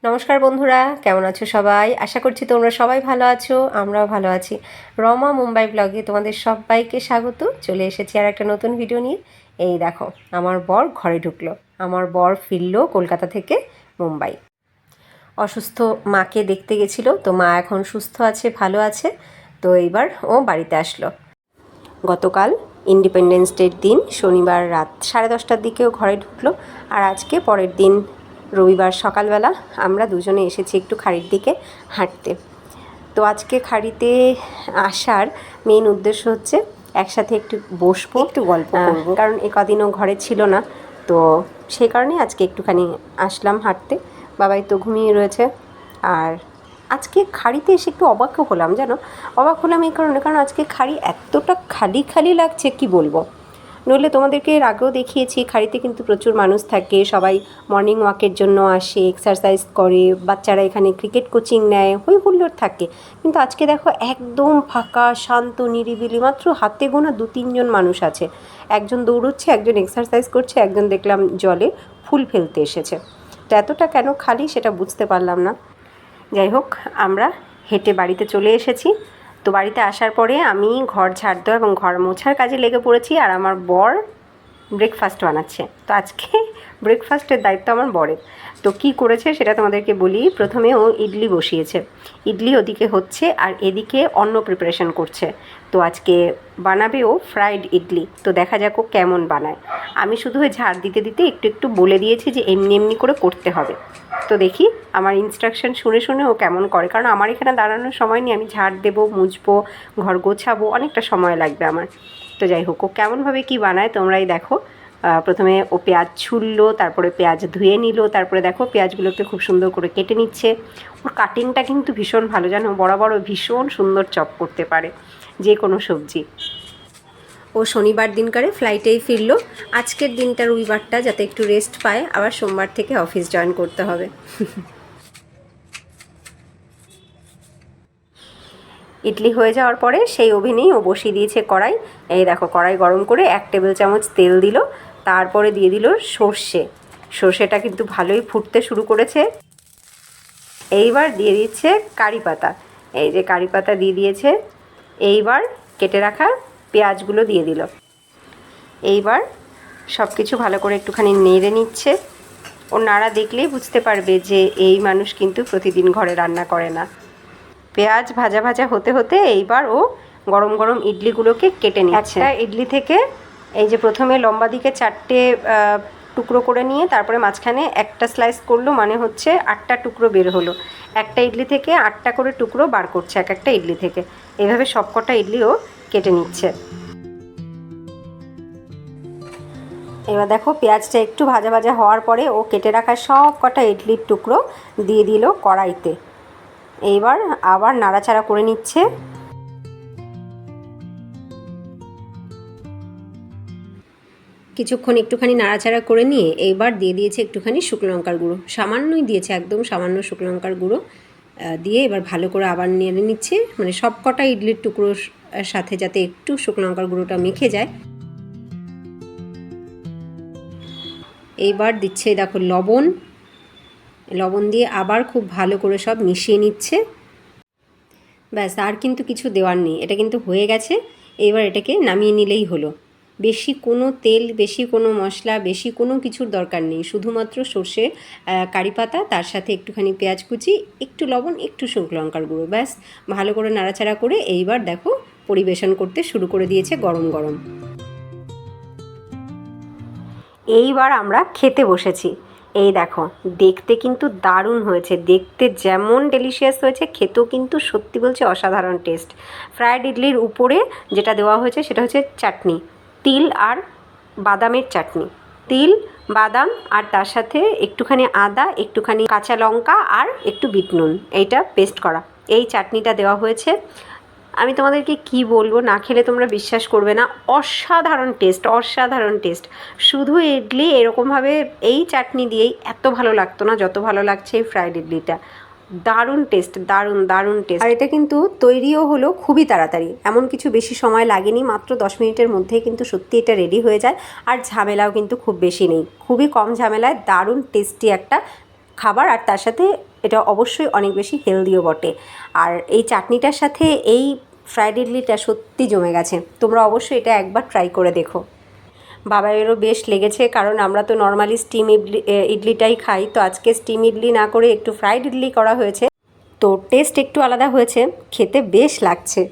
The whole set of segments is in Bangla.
নমস্কার বন্ধুরা, কেমন আছো সবাই? আশা করছি তোমরা সবাই ভালো আছো, আমরাও ভালো আছি। রমা মুম্বাই ব্লগে তোমাদের সবাইকে স্বাগত। চলে এসেছি আর একটা নতুন ভিডিও নিয়ে। এই দেখো, আমার বর ঘরে ঢুকলো। আমার বর ফিরলো কলকাতা থেকে মুম্বাই। অসুস্থ মাকে দেখতে গেছিলো, তো মা এখন সুস্থ আছে, ভালো আছে। তো এইবার ও বাড়িতে আসলো। গতকাল ইন্ডিপেন্ডেন্স ডের দিন শনিবার রাত 10:30টার দিকেও ঘরে ঢুকলো। আর আজকে পরের দিন রবিবার সকালবেলা আমরা দুজনে এসেছি একটু খাড়ির দিকে হাঁটতে। তো আজকে খাড়িতে আসার মেইন উদ্দেশ্য হচ্ছে একসাথে একটু বসবো, একটু গল্প করবো, কারণ এ কদিনও ঘরে ছিল না। তো সেই কারণে আজকে একটুখানি আসলাম হাঁটতে। বাবাই তো ঘুমিয়ে রয়েছে। আর আজকে খাড়িতে এসে একটু অবাকও হলাম, জানো। অবাক হলাম এই কারণে, কারণ আজকে খাড়ি এতটা খালি খালি লাগছে, কি বলবো। নইলে তোমাদেরকে এর আগেও দেখিয়েছি, খাড়িতে কিন্তু প্রচুর মানুষ থাকে, সবাই মর্নিং ওয়াকের জন্য আসে, এক্সারসাইজ করে, বাচ্চারা এখানে ক্রিকেট কোচিং নেয়, হই হুল্লোড় থাকে। কিন্তু আজকে দেখো একদম ফাঁকা, শান্ত, নিরিবিলি, মাত্র হাতে গোনা 2-3 জন মানুষ আছে। একজন দৌড়চ্ছে, একজন এক্সারসাইজ করছে, একজন দেখলাম জলে ফুল ফেলতে এসেছে। তো এতটা কেন খালি সেটা বুঝতে পারলাম না। যাই হোক, আমরা হেঁটে বাড়িতে চলে এসেছি। তো বাড়িতে আসার পরে আমি ঘর ঝাড় দেওয়া এবং ঘর মোছার কাজে লেগে পড়েছি, আর আমার বর ব্রেকফাস্ট বানাচ্ছে। তো আজকে ব্রেকফাস্টের দায়িত্ব আমার বরের। তো কি করেছে সেটা তোমাদেরকে বলি। প্রথমে ও ইডলি বসিয়েছে, ইডলি ওদিকে হচ্ছে, আর এদিকে অন্য প্রিপারেশন করছে। তো আজকে বানাবে ও ফ্রাইড ইডলি। তো দেখা যাক ও কেমন বানায়। আমি শুধু ওই ঝাড় দিতে দিতে একটু একটু বলে দিয়েছি যে এমনি এমনি করে করতে হবে। তো দেখি আমার ইনস্ট্রাকশন শুনে শুনে ও কেমন করে, কারণ আমার এখানে দাঁড়ানোর সময় নেই। আমি ঝাড় দেবো, মুছবো, ঘর গোছাবো, অনেকটা সময় লাগবে আমার। তো যাই হোক, ও কেমনভাবে কী বানায় তোমরাই দেখো। প্রথমে ও পেঁয়াজ ছুললো, তারপরে পেঁয়াজ ধুয়ে নিল, তারপরে দেখো পেঁয়াজগুলোকে খুব সুন্দর করে কেটে নিচ্ছে। ওর কাটিংটা কিন্তু ভীষণ ভালো, জানো। বড় ভীষণ সুন্দর চপ করতে পারে যে কোনো সবজি। ও শনিবার দিনকারে ফ্লাইটেই ফিরলো। আজকের দিনটা, রবিবারটা, যাতে একটু রেস্ট পায়, আবার সোমবার থেকে অফিস জয়েন করতে হবে। ইডলি হয়ে যাওয়ার পরে সেই ওভেনেই ও বসিয়ে দিয়েছে কড়াই। এই দেখো, কড়াই গরম করে 1 টেবিল চামচ তেল দিল, তারপরে দিয়ে দিল সর্ষে। সর্ষেটা কিন্তু ভালোই ফুটতে শুরু করেছে। এইবার দিয়ে দিচ্ছে কারি পাতা। এই যে কারি পাতা দিয়ে দিয়েছে। এইবার কেটে রাখা পেঁয়াজগুলো দিয়ে দিল। এইবার সব কিছু ভালো করে একটুখানি নেড়ে নিচ্ছে। ও নাড়া দেখলেই বুঝতে পারবে যে এই মানুষ কিন্তু প্রতিদিন ঘরে রান্না করে না। পেঁয়াজ ভাজা ভাজা হতে হতে এইবার ও গরম গরম ইডলিগুলোকে কেটে নিচ্ছে। একটা ইডলি থেকে এই যে প্রথমে লম্বা দিকে 4টে টুকরো করে নিয়ে তারপরে মাঝখানে একটা স্লাইস করলো, মানে হচ্ছে 8টা টুকরো বের হলো। একটা ইডলি থেকে 8টা করে টুকরো বার করছে এক একটা ইডলি থেকে। এইভাবে সবকটা ইডলিও কেটে নিচ্ছে। এবার দেখো, পেঁয়াজটা একটু ভাজা ভাজা হওয়ার পরে ও কেটে রাখা সব কটা ইডলির টুকরো দিয়ে দিল কড়াইতে। এইবার আবার নাড়াচাড়া করে নিচ্ছে। কিছুক্ষণ একটুখানি নাড়াচাড়া করে নিয়ে এইবার দিয়ে দিয়েছে একটুখানি শুকনো লঙ্কার গুঁড়ো। সামান্যই দিয়েছে, একদম সামান্য শুকনো লঙ্কার গুঁড়ো দিয়ে এবার ভালো করে আবার নেড়ে নিচ্ছে, মানে সব কটা ইডলির টুকরোর সাথে যাতে একটু শুকনো লঙ্কার গুঁড়োটা মেখে যায়। এইবার দিচ্ছে দেখো লবণ। লবণ দিয়ে আবার খুব ভালো করে সব মিশিয়ে নিচ্ছে। ব্যাস, আর কিন্তু কিছু দেওয়ার নেই, এটা কিন্তু হয়ে গেছে। এবার এটাকে নামিয়ে নিলেই হলো। বেশি কোনো তেল, বেশি কোনো মশলা, বেশি কোনো কিছুর দরকার নেই। শুধুমাত্র সর্ষে, কারি পাতা, তার সাথে একটুখানি পেঁয়াজ কুচি, একটু লবণ, একটু শুকনো লঙ্কার গুঁড়ো, ব্যাস। ভালো করে নাড়াচাড়া করে এইবার দেখো পরিবেশন করতে শুরু করে দিয়েছে গরম গরম। এইবার আমরা খেতে বসেছি। এই দেখো, দেখতে কিন্তু দারুণ হয়েছে। দেখতে যেমন ডেলিশিয়াস হয়েছে, খেতেও কিন্তু সত্যি বলছি অসাধারণ টেস্ট। ফ্রায়েড ইডলির উপরে যেটা দেওয়া হয়েছে সেটা হচ্ছে চাটনি, তিল আর বাদামের চাটনি। তিল, বাদাম, আর তার সাথে একটুখানি আদা, একটুখানি কাঁচা লঙ্কা, আর একটু বিট নুন, এইটা পেস্ট করা, এই চাটনিটা দেওয়া হয়েছে। আমি তোমাদেরকে কি বলবো, না খেলে তোমরা বিশ্বাস করবে না। অসাধারণ টেস্ট, অসাধারণ টেস্ট। শুধু ইডলি এরকমভাবে এই চাটনি দিয়েই এত ভালো লাগতো না যত ভালো লাগছে এই ফ্রাইড ইডলিটা। দারুণ টেস্ট, দারুণ দারুণ টেস্ট। আর এটা কিন্তু তৈরিও হলো খুবই তাড়াতাড়ি, এমন কিছু বেশি সময় লাগেনি, মাত্র 10 মিনিটের মধ্যেই কিন্তু সত্যি এটা রেডি হয়ে যায়। আর ঝামেলাও কিন্তু খুব বেশি নেই, খুবই কম ঝামেলায় দারুণ টেস্টি একটা খাবার, আর তার সাথে এটা অবশ্যই অনেক বেশি হেলদিও বটে। আর এই চাটনিটার সাথে এই ফ্রাইড ইডলিটা সত্যি জমে গেছে। তোমরা অবশ্যই এটা একবার ট্রাই করে দেখো। বাবাইয়েরও বেশ লেগেছে, কারণ আমরা তো নর্মালি স্টিম ইডলিটাই খাই, তো আজকে স্টিম ইডলি না করে একটু ফ্রাইড ইডলি করা হয়েছে, তো টেস্ট একটু আলাদা হয়েছে, খেতে বেশ লাগছে।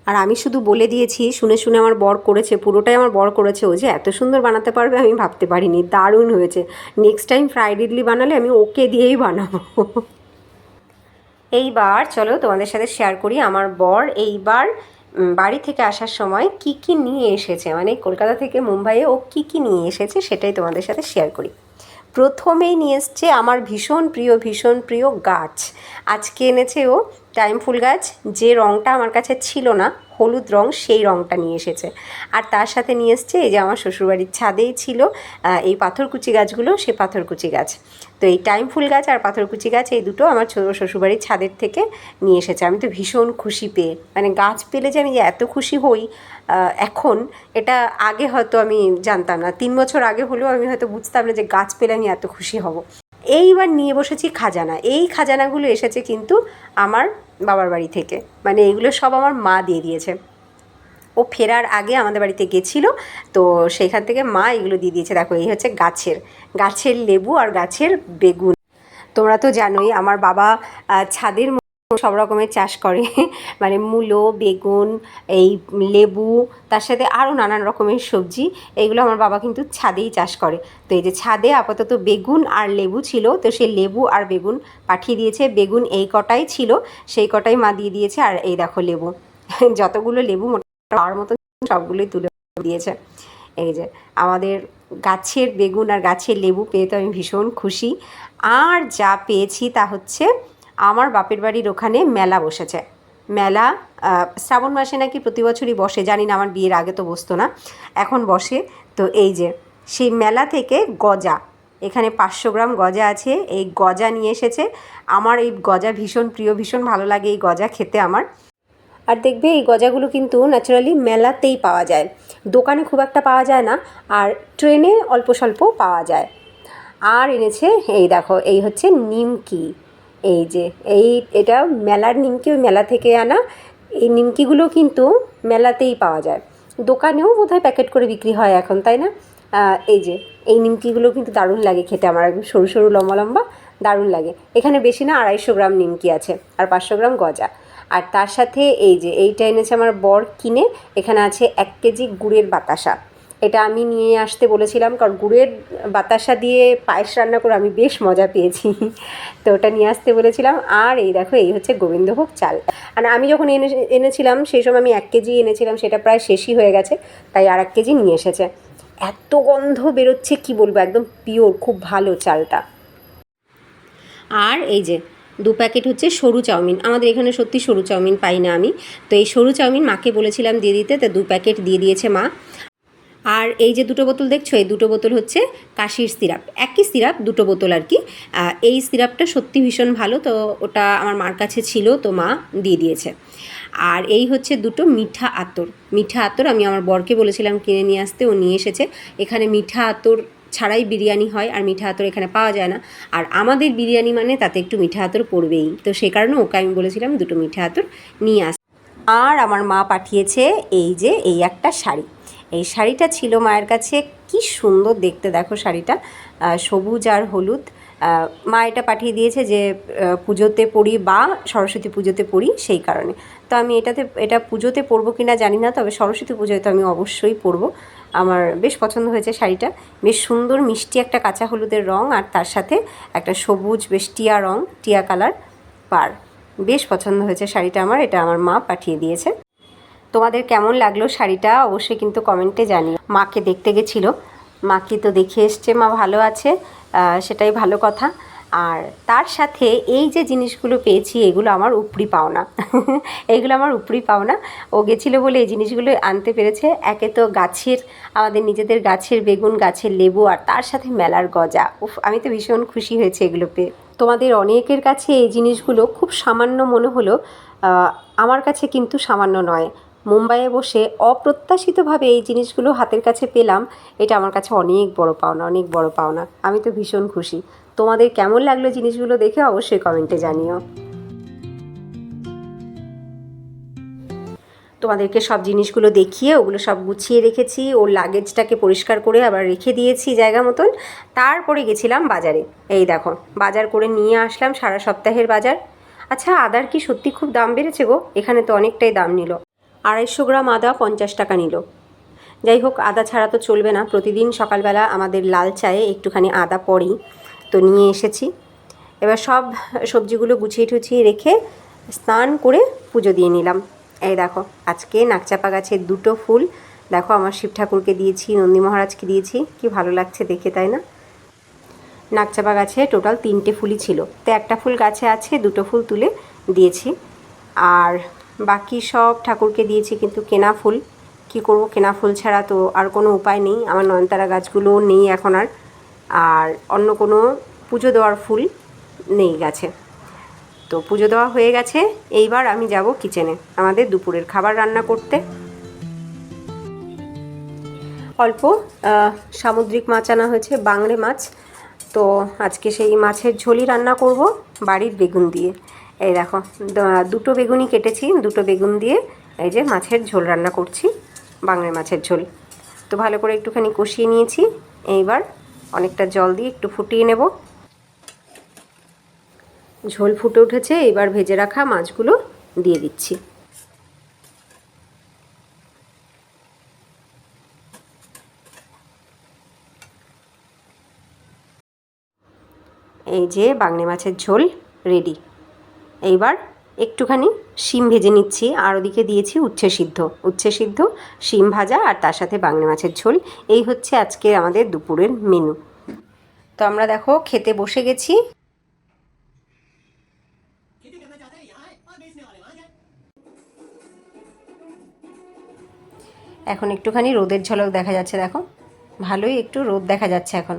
আর আমি শুধু বলে দিয়েছি, শুনে শুনে আমার বর করেছে, পুরোটাই আমার বর করেছে। ও যে এত সুন্দর বানাতে পারবে আমি ভাবতে পারিনি, দারুণ হয়েছে। নেক্সট টাইম ফ্রাইড ইডলি বানালে আমি ওকে দিয়েই বানাবো। এইবার চলো তোমাদের সাথে শেয়ার করি আমার বর এইবার বাড়ি থেকে আসার সময় কি কি নিয়ে এসেছে, মানে কলকাতা থেকে মুম্বাইয়ে ও কি কি নিয়ে এসেছে সেটাই তোমাদের সাথে শেয়ার করি। প্রথমেই নিয়ে এসছে আমার ভীষণ প্রিয় গাছ। আজকে এনেছে ও টাইম ফুল গাছ, যে রঙটা আমার কাছে ছিল না, হলুদ রং, সেই রঙটা নিয়ে এসেছে। আর তার সাথে নিয়ে এসছে এই যে আমার শ্বশুরবাড়ির ছাদেই ছিল এই পাথরকুচি গাছগুলো, সে পাথরকুচি গাছ। তো এই টাইম ফুল গাছ আর পাথরকুচি গাছ এই দুটো আমার শ্বশুরবাড়ির ছাদের থেকে নিয়ে এসেছে। আমি তো ভীষণ খুশি পেয়ে, মানে গাছ পেলে যে আমি এত খুশি হই এখন, এটা আগে হয়তো আমি জানতাম না। 3 বছর আগে হলেও আমি হয়তো বুঝতাম না যে গাছ পেলে আমি এত খুশি হব। এইবার নিয়ে বসেছি খাজানা। এই খাজানাগুলো এসেছে কিন্তু আমার বাবার বাড়ি থেকে, মানে এইগুলো সব আমার মা দিয়ে দিয়েছে। ও ফেরার আগে আমাদের বাড়িতে গেছিলো, তো সেইখান থেকে মা এগুলো দিয়ে দিয়েছে। দেখো, এই হচ্ছে গাছের লেবু আর গাছের বেগুন। তোমরা তো জানোই আমার বাবা ছাদের সব রকমের চাষ করে, মানে মূলো, বেগুন, এই লেবু, তার সাথে আরও নানান রকমের সবজি, এইগুলো আমার বাবা কিন্তু ছাদেই চাষ করে। তো এই যে ছাদে আপাতত বেগুন আর লেবু ছিল, তো সেই লেবু আর বেগুন পাঠিয়ে দিয়েছে। বেগুন এই কটাই ছিল, সেই কটাই মা দিয়ে দিয়েছে। আর এই দেখো লেবু, যতগুলো লেবু পাওয়ার মতো সবগুলোই তুলে দিয়েছে। এই যে আমাদের গাছের বেগুন আর গাছের লেবু পেয়ে তো আমি ভীষণ খুশি। আর যা পেয়েছি তা হচ্ছে আমার বাপের বাড়ির ওখানে মেলা বসেছে। মেলা শ্রাবণ মাসে নাকি প্রতি বছরই বসে, জানি না, আমার বিয়ের আগে তো বসতো না, এখন বসে। তো এই যে সেই মেলা থেকে গজা, এখানে 500 গ্রাম গজা আছে, এই গজা নিয়ে এসেছে। আমার এই গজা ভীষণ প্রিয়, ভীষণ ভালো লাগে এই গজা খেতে আমার। আর দেখবে এই গজাগুলো কিন্তু ন্যাচারালি মেলাতেই পাওয়া যায়, দোকানে খুব একটা পাওয়া যায় না, আর ট্রেনে অল্প স্বল্প পাওয়া যায়। আর এনেছে এই দেখো, এই হচ্ছে নিমকি। এই যে এটা মেলার নিমকি, ওই মেলা থেকে আনা। এই নিমকিগুলো কিন্তু মেলাতেই পাওয়া যায়, দোকানেও বোধহয় প্যাকেট করে বিক্রি হয় এখন, তাই না? এই যে এই নিমকিগুলো কিন্তু দারুণ লাগে খেতে আমার, একদম সরু সরু লম্বা লম্বা, দারুণ লাগে। এখানে বেশি না, 250 গ্রাম নিমকি আছে আর 500 গ্রাম গজা। আর তার সাথে এই যে এইটা এনেছে আমার বর কিনে, এখানে আছে 1 কেজি গুড়ের বাতাসা। এটা আমি নিয়ে আসতে বলেছিলাম, কারণ গুড়ের বাতাসা দিয়ে পায়েস রান্না করে আমি বেশ মজা পেয়েছি, তো ওটা নিয়ে আসতে বলেছিলাম। আর এই দেখো, এই হচ্ছে গোবিন্দভোগ চাল। আর আমি যখন এনেছিলাম সেই সময় আমি 1 কেজি এনেছিলাম, সেটা প্রায় শেষই হয়ে গেছে, তাই আর 1 কেজি নিয়ে এসেছে। এত গন্ধ বেরোচ্ছে কি বলবো, একদম পিওর, খুব ভালো চালটা। আর এই যে 2 প্যাকেট হচ্ছে সরু চাউমিন। আমাদের এখানে সত্যি সরু চাউমিন পাই না আমি, তো এই সরু চাউমিন মাকে বলেছিলাম দিয়ে দিতে, তো 2 প্যাকেট দিয়ে দিয়েছে মা। আর এই যে 2টো বোতল দেখছো, এই 2টো বোতল হচ্ছে কাশির সিরাপ, একই সিরাপ 2টো বোতল আর কি। এই সিরাপটা সত্যি ভীষণ ভালো, তো ওটা আমার মার কাছে ছিল, তো মা দিয়ে দিয়েছে। আর এই হচ্ছে 2টো মিঠা আতর, আমি আমার বরকে বলেছিলাম কিনে নিয়ে আসতে, ও নিয়ে এসেছে। এখানে মিঠা আতর ছাড়াই বিরিয়ানি হয়, আর মিঠা আতর এখানে পাওয়া যায় না, আর আমাদের বিরিয়ানি মানে তাতে একটু মিঠা আতর পড়বেই, তো সেই কারণে ওকে আমি বলেছিলাম 2টো মিঠা আতর নিয়ে আসতে। আর আমার মা পাঠিয়েছে এই যে এই একটা শাড়ি। এই শাড়িটা ছিল মায়ের কাছে, কি সুন্দর দেখতে দেখো শাড়িটা, সবুজ আর হলুদ। মা এটা পাঠিয়ে দিয়েছে যে পুজোতে পরি বা সরস্বতী পুজোতে পরি, সেই কারণে। তো আমি এটা পুজোতে পরবো কি না জানি না, তবে সরস্বতী পুজোয় তো আমি অবশ্যই পরবো। আমার বেশ পছন্দ হয়েছে শাড়িটা, বেশ সুন্দর মিষ্টি একটা কাঁচা হলুদের রঙ, আর তার সাথে একটা সবুজ বেশ টিয়া কালার পাড়। বেশ পছন্দ হয়েছে শাড়িটা আমার, এটা আমার মা পাঠিয়ে দিয়েছে। তোমাদের কেমন লাগলো শাড়িটা অবশ্যই কিন্তু কমেন্টে জানিও। মাকে দেখতে গেছিলো, মাকে তো দেখে এসছে, মা ভালো আছে, সেটাই ভালো কথা। আর তার সাথে এই যে জিনিসগুলো পেয়েছি, এগুলো আমার উপরি পাওনা। এইগুলো আমার উপরি পাওনা, ও গেছিলো বলে এই জিনিসগুলো আনতে পেরেছে। একে তো আমাদের নিজেদের গাছের বেগুন, গাছের লেবু, আর তার সাথে মেলার গজা। উফ, আমি তো ভীষণ খুশি হয়েছে এগুলো পেয়ে। তোমাদের অনেকের কাছে এই জিনিসগুলো খুব সামান্য মনে হলো, আমার কাছে কিন্তু সামান্য নয়। মুম্বাইয়ে বসে অপ্রত্যাশিতভাবে এই জিনিসগুলো হাতের কাছে পেলাম, এটা আমার কাছে অনেক বড় পাওনা, অনেক বড় পাওনা। আমি তো ভীষণ খুশি। তোমাদের কেমন লাগলো জিনিসগুলো দেখে অবশ্যই কমেন্টে জানিও। তোমাদেরকে সব জিনিসগুলো দেখিয়ে ওগুলো সব গুছিয়ে রেখেছি, ওর লাগেজটাকে পরিষ্কার করে আবার রেখে দিয়েছি জায়গা মতন। তারপরে গেছিলাম বাজারে। এই দেখো বাজার করে নিয়ে আসলাম সারা সপ্তাহের বাজার। আচ্ছা আদার কি সত্যি খুব দাম বেড়েছে গো, এখানে তো অনেকটাই দাম নিল। 250 গ্রাম আদা 50 টাকা নিল। যাই হোক আদা ছাড়া তো চলবে না, প্রতিদিন সকালবেলা আমাদের লাল চায়ে একটুখানি আদা পড়েই, তো নিয়ে এসেছি। এবার সব সবজিগুলো গুছিয়ে টুছিয়ে রেখে স্নান করে পুজো দিয়ে নিলাম। এই দেখো আজকে নাকচাপা গাছের 2টো ফুল, দেখো আমার শিব ঠাকুরকে দিয়েছি, নন্দী মহারাজকে দিয়েছি, কি ভালো লাগছে দেখে, তাই না? নাকচাপা গাছে টোটাল 3টে ফুলই ছিল, তো একটা ফুল গাছে আছে, 2টো ফুল তুলে দিয়েছি। আর বাকি সব ঠাকুরকে দিয়েছি, কিন্তু কেনা ফুল কি করব, কেনা ফুল ছাড়া তো আর কোনো উপায় নেই। আমার নয়নতারা গাছগুলো নেই এখন আর অন্য কোনো পুজো দেওয়ার ফুল নেই গাছে। তো পুজো দেওয়া হয়ে গেছে, এইবার আমি যাব কিচেনে আমাদের দুপুরের খাবার রান্না করতে। অল্প সামুদ্রিক মাছ আনা হয়েছে, বাংলে মাছ, তো আজকে সেই মাছের ঝোলই রান্না করব বাড়ির বেগুন দিয়ে। এই দেখো 2টো বেগুনই কেটেছি, 2টো বেগুন দিয়ে এই যে মাছের ঝোল রান্না করছি, বাংলে মাছের ঝোল। তো ভালো করে একটুখানি কষিয়ে নিয়েছি, এইবার অনেকটা জল দিয়ে একটু ফুটিয়ে নেব। ঝোল ফুটে উঠেছে, এবার ভেজে রাখা মাছগুলো দিয়ে দিচ্ছি। এই যে বাংলা মাছের ঝোল রেডি। এইবার একটুখানি শিম ভেজে নিচ্ছি, আর ওদিকে দিয়েছি উচ্ছে সিদ্ধ শিম ভাজা, আর তার সাথে বাংলা মাছের ঝোল। এই হচ্ছে আজকে আমাদের দুপুরের মেনু। তো আমরা দেখো খেতে বসে গেছি। এখন একটুখানি রোদের ঝলক দেখা যাচ্ছে, দেখো ভালোই একটু রোদ দেখা যাচ্ছে এখন।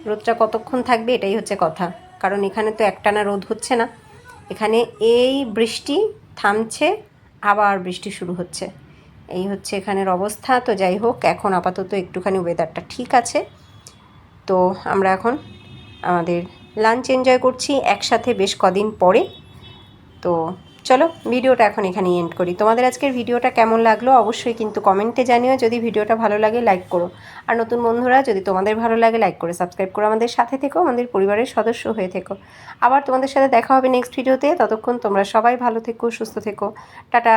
রোদটা কতক্ষণ থাকবে এটাই হচ্ছে কথা, কারণ এখানে তো একটানা রোদ হচ্ছে না, এখানে এই বৃষ্টি থামছে আবার বৃষ্টি শুরু হচ্ছে, এই হচ্ছে এখানের অবস্থা। তো যাই হোক এখন আপাতত একটুখানি ওয়েদারটা ঠিক আছে। তো আমরা এখন আমাদের লাঞ্চ এনজয় করছি একসাথে বেশ কদিন পরে। তো চলো ভিডিওটা এখন এখানেই এন্ড করি। তোমাদের আজকের ভিডিওটা কেমন লাগলো অবশ্যই কিন্তু কমেন্টে জানিও। যদি ভিডিওটা ভালো লাগে লাইক করো, আর নতুন বন্ধুরা যদি তোমাদের ভালো লাগে লাইক করে সাবস্ক্রাইব করো, আমাদের সাথে থেকো, আমাদের পরিবারের সদস্য হয়ে থেকো। আবার তোমাদের সাথে দেখা হবে নেক্সট ভিডিওতে, ততক্ষণ তোমরা সবাই ভালো থেকো, সুস্থ থেকো, টাটা।